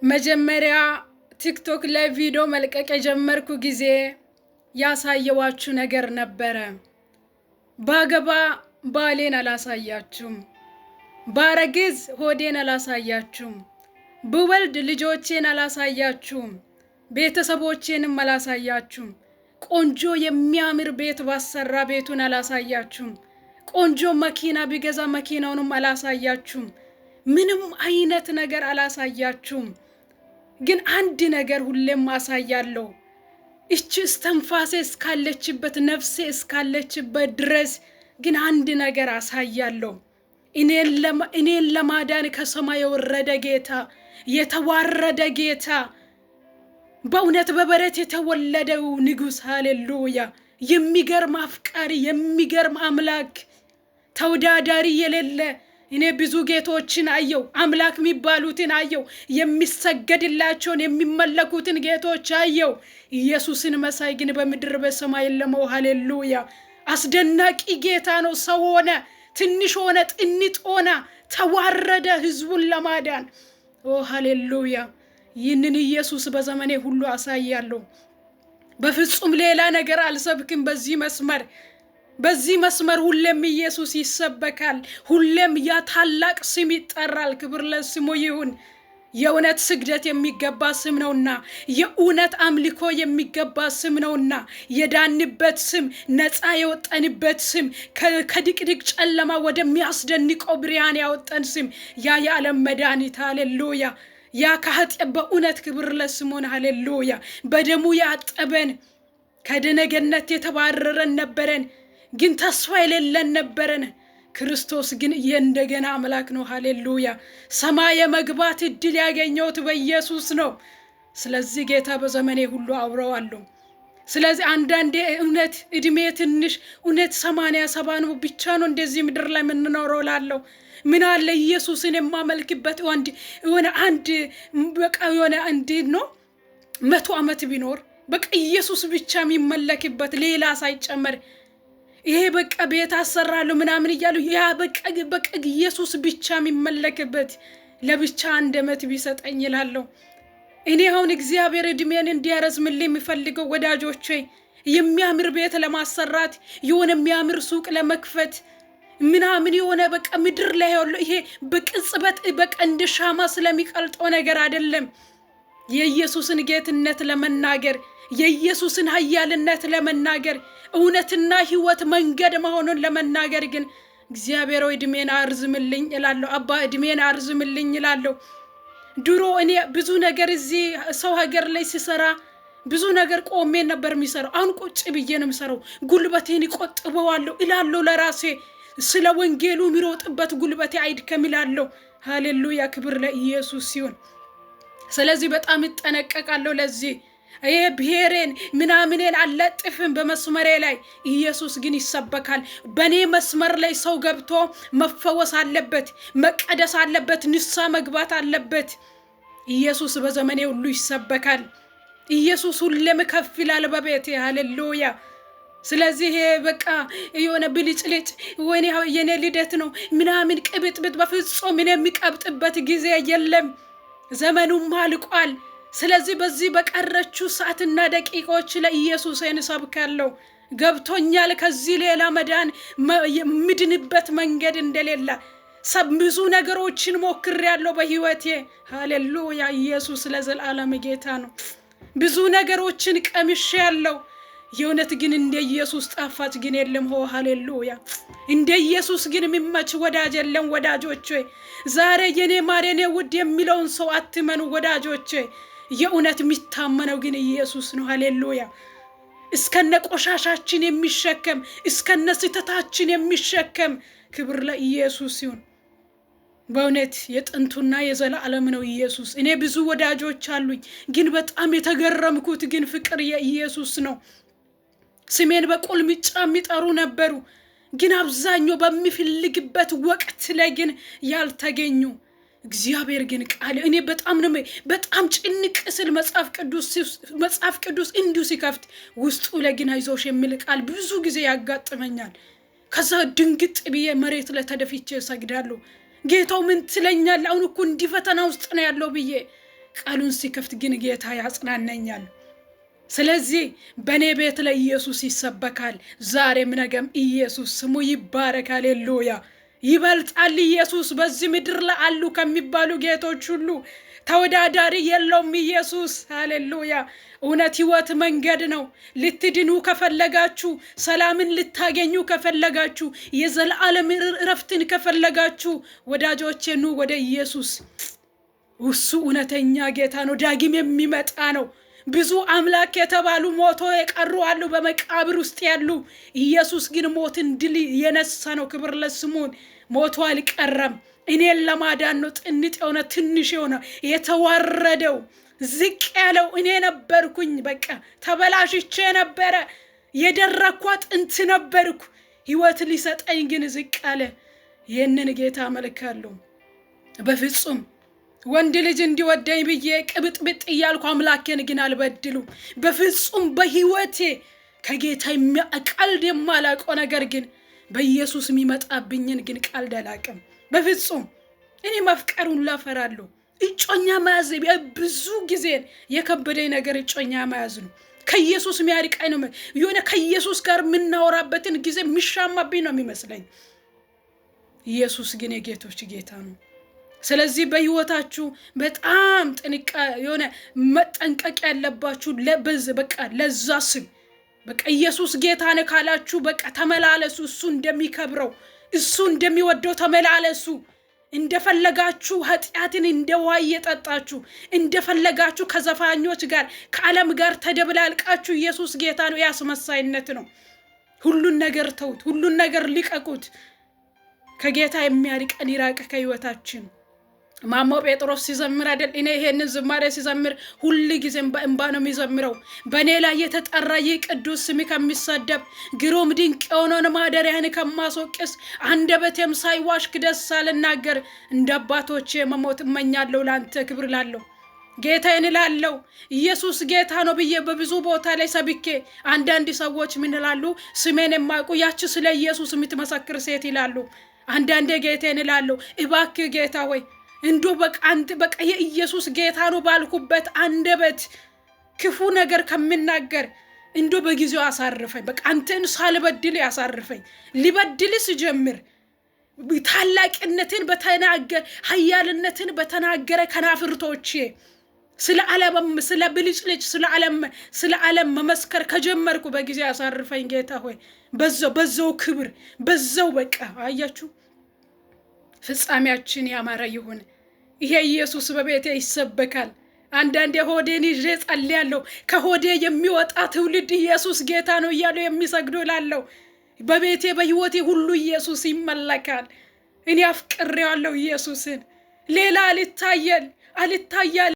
መጀመሪያ ቲክቶክ ላይ ቪዲዮ መልቀቅ የጀመርኩ ጊዜ ያሳየዋችሁ ነገር ነበረ። ባገባ ባሌን አላሳያችሁም፣ ባረግዝ ሆዴን አላሳያችሁም፣ ብወልድ ልጆቼን አላሳያችሁም፣ ቤተሰቦቼንም አላሳያችሁም፣ ቆንጆ የሚያምር ቤት ባሰራ ቤቱን አላሳያችሁም፣ ቆንጆ መኪና ቢገዛ መኪናውንም አላሳያችሁም፣ ምንም አይነት ነገር አላሳያችሁም። ግን አንድ ነገር ሁሌም ማሳያለሁ። እቺ እስትንፋሴ እስካለችበት ነፍሴ እስካለችበት ድረስ ግን አንድ ነገር አሳያለሁ። እኔን ለማዳን ከሰማይ የወረደ ጌታ፣ የተዋረደ ጌታ፣ በእውነት በበረት የተወለደው ንጉሥ፣ ሃሌሉያ! የሚገርም አፍቃሪ፣ የሚገርም አምላክ፣ ተወዳዳሪ የሌለ እኔ ብዙ ጌቶችን አየው፣ አምላክ የሚባሉትን አየው፣ የሚሰገድላቸውን የሚመለኩትን ጌቶች አየው። ኢየሱስን መሳይ ግን በምድር በሰማይ የለም። ሃሌሉያ! አስደናቂ ጌታ ነው። ሰው ሆነ፣ ትንሽ ሆነ፣ ጥንት ሆነ፣ ተዋረደ ህዝቡን ለማዳን። ሃሌሉያ! ይህንን ኢየሱስ በዘመኔ ሁሉ አሳያለሁ። በፍጹም ሌላ ነገር አልሰብክም። በዚህ መስመር ሁሌም ኢየሱስ ይሰበካል። ሁሌም ያ ታላቅ ስም ይጠራል። ክብር ለስሙ ይሁን። የእውነት ስግደት የሚገባ ስም ነውና፣ የእውነት አምልኮ የሚገባ ስም ነውና፣ የዳንበት ስም፣ ነፃ የወጠንበት ስም፣ ከድቅድቅ ጨለማ ወደሚያስደንቀው ብርሃን ያወጠን ስም፣ ያ የዓለም መድኃኒት፣ ሃሌሉያ! ያ ከኃጢአት በእውነት ክብር ለስሙን፣ ሃሌሉያ! በደሙ ያጠበን፣ ከደነገነት የተባረረን ነበረን፣ ግን ተስፋ የሌለን ነበረን። ክርስቶስ ግን የእንደገና አምላክ ነው። ሃሌሉያ! ሰማይ የመግባት እድል ያገኘሁት በኢየሱስ ነው። ስለዚህ ጌታ በዘመኔ ሁሉ አውረዋለሁ። ስለዚህ አንዳንዴ እውነት እድሜ ትንሽ እውነት 87 ነው ብቻ ነው እንደዚህ ምድር ላይ የምንኖረው ላለው ምን አለ ኢየሱስን የማመልክበት አንድ ነው 100 ዓመት ቢኖር በቃ ኢየሱስ ብቻ የሚመለክበት ሌላ ሳይጨመር። ይሄ በቃ ቤት አሰራለሁ ምናምን እያሉ ያ በቃ ኢየሱስ ብቻ የሚመለክበት ለብቻ 1 ዓመት ቢሰጠኝ ይላለሁ። እኔ አሁን እግዚአብሔር እድሜን እንዲያረዝምልኝ የሚፈልገው ወዳጆቼ የሚያምር ቤት ለማሰራት የሆነ የሚያምር ሱቅ ለመክፈት ምናምን የሆነ በቃ ምድር ላይ ያለው ይሄ በቅጽበት በቃ እንደ ሻማ ስለሚቀልጠው ነገር አይደለም። የኢየሱስን ጌትነት ለመናገር፣ የኢየሱስን ኃያልነት ለመናገር፣ እውነትና ሕይወት መንገድ መሆኑን ለመናገር ግን እግዚአብሔር ሆይ እድሜን አርዝምልኝ እላለሁ። አባ እድሜን አርዝምልኝ እላለሁ። ድሮ እኔ ብዙ ነገር እዚህ ሰው ሀገር ላይ ሲሰራ ብዙ ነገር ቆሜ ነበር የሚሰራው። አሁን ቁጭ ብዬ ነው የምሰራው። ጉልበቴን ይቆጥበዋለሁ እላለሁ ለራሴ። ስለ ወንጌሉ የሚሮጥበት ጉልበቴ አይድከም እላለሁ። ሃሌሉያ! ክብር ለኢየሱስ ሲሆን፣ ስለዚህ በጣም እጠነቀቃለሁ። ለዚህ ይሄ ብሔሬን ምናምኔን አለጥፍም በመስመሬ ላይ። ኢየሱስ ግን ይሰበካል። በኔ መስመር ላይ ሰው ገብቶ መፈወስ አለበት፣ መቀደስ አለበት፣ ንስሐ መግባት አለበት። ኢየሱስ በዘመኔ ሁሉ ይሰበካል። ኢየሱስ ሁሌም ከፍ ይላል በቤቴ። ሃሌሉያ! ስለዚህ በቃ የሆነ ብልጭልጭ ወይኔ የኔ ልደት ነው ምናምን ቅብጥብጥ በፍጹም እኔ የሚቀብጥበት ጊዜ የለም። ዘመኑም አልቋል። ስለዚህ በዚህ በቀረችው ሰዓትና ደቂቃዎች ለኢየሱስን ሰብካለሁ። ገብቶኛል ከዚህ ሌላ መዳን የምድንበት መንገድ እንደሌለ። ብዙ ነገሮችን ሞክሬያለሁ በህይወቴ። ሃሌሉያ! ኢየሱስ ለዘላለም ጌታ ነው። ብዙ ነገሮችን ቀምሼያለሁ። የእውነት ግን እንደ ኢየሱስ ጣፋጭ ግን የለም። ሃሌሉያ! እንደ ኢየሱስ ግን የሚመች ወዳጅ የለም። ወዳጆቼ ዛሬ የኔ ማር የኔ ውድ የሚለውን ሰው አትመኑ ወዳጆቼ። የእውነት የሚታመነው ግን ኢየሱስ ነው። ሃሌሉያ! እስከነ ቆሻሻችን የሚሸከም እስከነ ስህተታችን የሚሸከም ክብር ለኢየሱስ ይሁን። በእውነት የጥንቱና የዘላለም ነው ኢየሱስ። እኔ ብዙ ወዳጆች አሉኝ፣ ግን በጣም የተገረምኩት ግን ፍቅር የኢየሱስ ነው። ስሜን በቁልምጫ የሚጠሩ ነበሩ፣ ግን አብዛኛው በሚፈልግበት ወቅት ላይ ግን ያልተገኙ። እግዚአብሔር ግን ቃል እኔ በጣም ጭንቅ ስል መጽሐፍ ቅዱስ እንዲሁ ሲከፍት ውስጡ ላይ ግን አይዞሽ የሚል ቃል ብዙ ጊዜ ያጋጥመኛል። ከዛ ድንግጥ ብዬ መሬት ላይ ተደፍቼ እሰግዳለሁ። ጌታው ምን ትለኛለህ? አሁን እኮ እንዲህ ፈተና ውስጥ ነው ያለው ብዬ ቃሉን ሲከፍት ግን ጌታ ያጽናናኛል። ስለዚህ በኔ ቤት ላይ ኢየሱስ ይሰበካል። ዛሬም ነገም ኢየሱስ ስሙ ይባረክ። ሃሌሉያ። ይበልጣል ኢየሱስ። በዚህ ምድር ላይ አሉ ከሚባሉ ጌቶች ሁሉ ተወዳዳሪ የለውም ኢየሱስ። ሃሌሉያ። እውነት ህይወት መንገድ ነው። ልትድኑ ከፈለጋችሁ፣ ሰላምን ልታገኙ ከፈለጋችሁ፣ የዘላለም እረፍትን ከፈለጋችሁ ወዳጆቼ ኑ ወደ ኢየሱስ። እሱ እውነተኛ ጌታ ነው። ዳግም የሚመጣ ነው። ብዙ አምላክ የተባሉ ሞቶ የቀሩ አሉ፣ በመቃብር ውስጥ ያሉ። ኢየሱስ ግን ሞትን ድል የነሳ ነው። ክብር ለስሙን። ሞቶ አልቀረም። እኔን ለማዳን ነው ጥንጥ የሆነ ትንሽ የሆነ የተዋረደው ዝቅ ያለው እኔ ነበርኩኝ። በቃ ተበላሽቼ ነበረ፣ የደረኳ ጥንት ነበርኩ። ህይወት ሊሰጠኝ ግን ዝቅ አለ። ይህንን ጌታ አመልካለሁ። በፍጹም ወንድ ልጅ እንዲወደኝ ብዬ ቅብጥብጥ እያልኩ አምላኬን ግን አልበድሉም። በፍጹም በህይወቴ ከጌታ ቀልድ የማላውቀው ነገር ግን በኢየሱስ የሚመጣብኝን ግን ቀልድ አላውቅም። በፍጹም እኔ ማፍቀሩን ላፈራለሁ። እጮኛ መያዝ ብዙ ጊዜ የከበደኝ ነገር እጮኛ መያዝ ነው። ከኢየሱስ የሚያርቀኝ ነው። የሆነ ከኢየሱስ ጋር የምናወራበትን ጊዜ የሚሻማብኝ ነው የሚመስለኝ። ኢየሱስ ግን የጌቶች ጌታ ነው። ስለዚህ በህይወታችሁ በጣም የሆነ መጠንቀቅ ያለባችሁ በቃ ለዛ ስም በቃ ኢየሱስ ጌታ ነው ካላችሁ በቃ ተመላለሱ። እሱ እንደሚከብረው እሱ እንደሚወደው ተመላለሱ። እንደፈለጋችሁ ኃጢአትን እንደውሃ እየጠጣችሁ እንደፈለጋችሁ ከዘፋኞች ጋር ከዓለም ጋር ተደብላልቃችሁ ኢየሱስ ጌታ ነው ያስመሳይነት ነው። ሁሉን ነገር ተውት። ሁሉን ነገር ሊቀቁት። ከጌታ የሚያርቀን ይራቅ ከህይወታችን። ማሞ ጴጥሮስ ሲዘምር አይደል? እኔ ይሄንን ዝማሬ ሲዘምር ሁሉ ጊዜም በእንባ ነው የሚዘምረው። በእኔ ላይ የተጠራ ይህ ቅዱስ ስም ከሚሰደብ ግሩም ድንቅ የሆነውን ማደሪያን ከማስወቅስ አንደበቴም ሳይዋሽክ ደስ አልናገር። እንደ አባቶቼ መሞት እመኛለሁ፣ ለአንተ ክብር ላለሁ ጌታዬን እላለሁ። ኢየሱስ ጌታ ነው ብዬ በብዙ ቦታ ላይ ሰብኬ አንዳንድ ሰዎች ምን ይላሉ? ስሜን የማያውቁ ያቺ ስለ ኢየሱስ የምትመሰክር ሴት ይላሉ። አንዳንዴ ጌታዬን እላለሁ፣ እባክህ ጌታ ሆይ እንዶ በቃ የኢየሱስ ጌታ ነው ባልኩበት አንደበት ክፉ ነገር ከምናገር እንዶ በጊዜው አሳርፈኝ። በቃ አንተን ሳልበድል ያሳርፈኝ። ሊበድል ሲጀምር ታላቅነትን በተናገረ ኃያልነትን በተናገረ ከናፍርቶቼ ስለ ብልጭልጭ ስለ ዓለም መመስከር ከጀመርኩ በጊዜ ያሳርፈኝ ጌታ ሆይ። በዛው ክብር በዛው በቃ አያችሁ ፍጻሜያችን ያማረ ይሁን። ይሄ ኢየሱስ በቤቴ ይሰበካል። አንዳንዴ ሆዴን ይዤ ጸልያለሁ። ከሆዴ የሚወጣ ትውልድ ኢየሱስ ጌታ ነው እያሉ የሚሰግዱ እላለሁ። በቤቴ በህይወቴ ሁሉ ኢየሱስ ይመለካል። እኔ አፍቅሬዋለሁ ኢየሱስን። ሌላ አልታያል